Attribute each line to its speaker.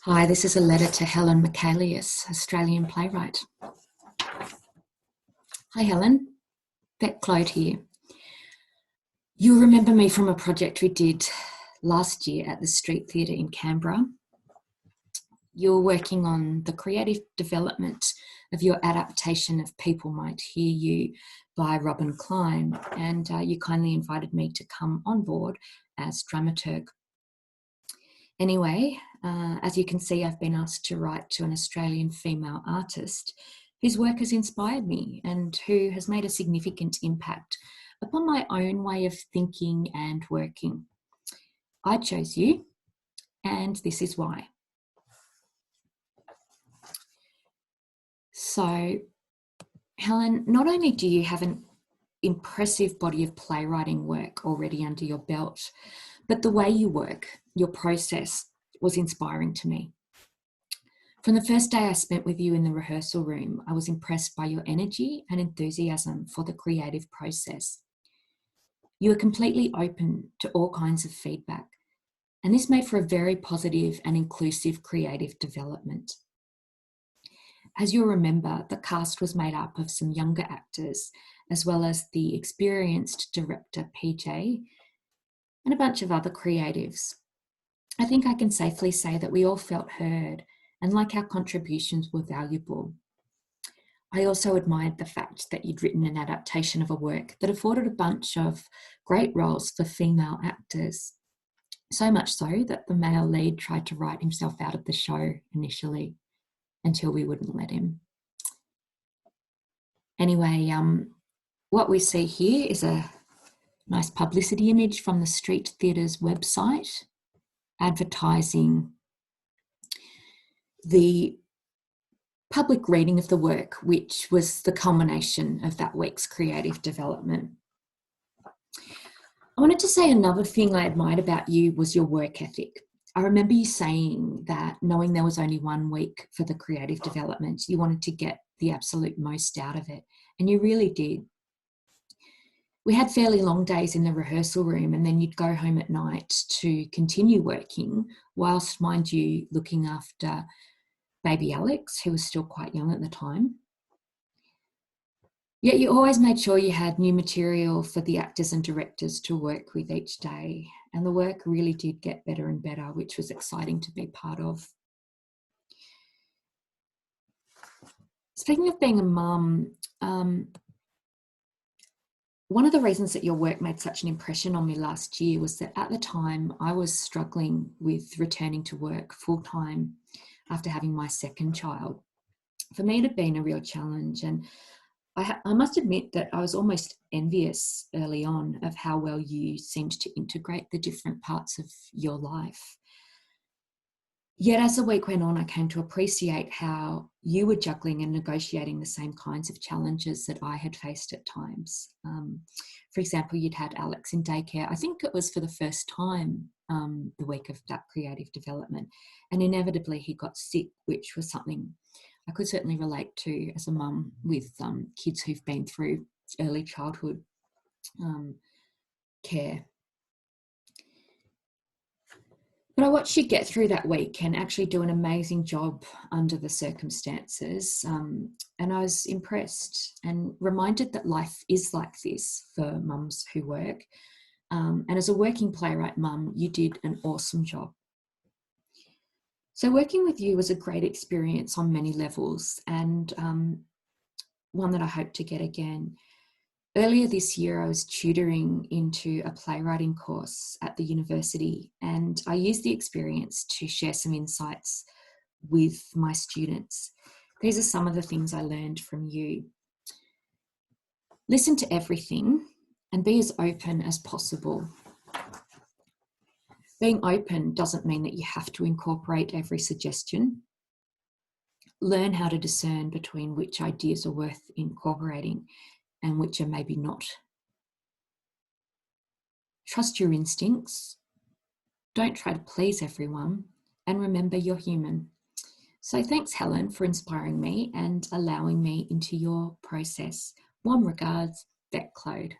Speaker 1: Hi, this is a letter to Helen Michaelius, Australian playwright. Hi Helen, Clode here. You'll remember me from a project we did last year at the Street Theatre in Canberra. You're working on the creative development of your adaptation of People Might Hear You by Robin Klein, and you kindly invited me to come on board as dramaturg. Anyway, as you can see, I've been asked to write to an Australian female artist whose work has inspired me and who has made a significant impact upon my own way of thinking and working. I chose you, and this is why. So, Helen, not only do you have an impressive body of playwriting work already under your belt, but the way you work, your process, was inspiring to me. From the first day I spent with you in the rehearsal room, I was impressed by your energy and enthusiasm for the creative process. You were completely open to all kinds of feedback, and this made for a very positive and inclusive creative development. As you'll remember, the cast was made up of some younger actors, as well as the experienced director PJ, and a bunch of other creatives. I think I can safely say that we all felt heard and like our contributions were valuable. I also admired the fact that you'd written an adaptation of a work that afforded a bunch of great roles for female actors. So much so that the male lead tried to write himself out of the show initially, until we wouldn't let him. Anyway, what we see here is a nice publicity image from the Street Theatre's website, advertising the public reading of the work, which was the culmination of that week's creative development. I wanted to say another thing I admired about you was your work ethic. I remember you saying that knowing there was only 1 week for the creative development, you wanted to get the absolute most out of it, and you really did. We had fairly long days in the rehearsal room, and then you'd go home at night to continue working, whilst, mind you, looking after baby Alex, who was still quite young at the time. Yet you always made sure you had new material for the actors and directors to work with each day, and the work really did get better and better, which was exciting to be part of. Speaking of being a mum, one of the reasons that your work made such an impression on me last year was that at the time I was struggling with returning to work full-time after having my second child. For me, it had been a real challenge, and I must admit that I was almost envious early on of how well you seemed to integrate the different parts of your life. Yet as the week went on, I came to appreciate how you were juggling and negotiating the same kinds of challenges that I had faced at times. For example, you'd had Alex in daycare. I think it was for the first time the week of that creative development. And inevitably he got sick, which was something I could certainly relate to as a mum with kids who've been through early childhood care. But I watched you get through that week and actually do an amazing job under the circumstances. And I was impressed and reminded that life is like this for mums who work. And as a working playwright mum, you did an awesome job. So working with you was a great experience on many levels, and one that I hope to get again. Earlier this year, I was tutoring into a playwriting course at the university, and I used the experience to share some insights with my students. These are some of the things I learned from you. Listen to everything and be as open as possible. Being open doesn't mean that you have to incorporate every suggestion. Learn how to discern between which ideas are worth incorporating and which are maybe not. Trust your instincts. Don't try to please everyone, and remember you're human. So thanks, Helen, for inspiring me and allowing me into your process. Warm regards, Clode.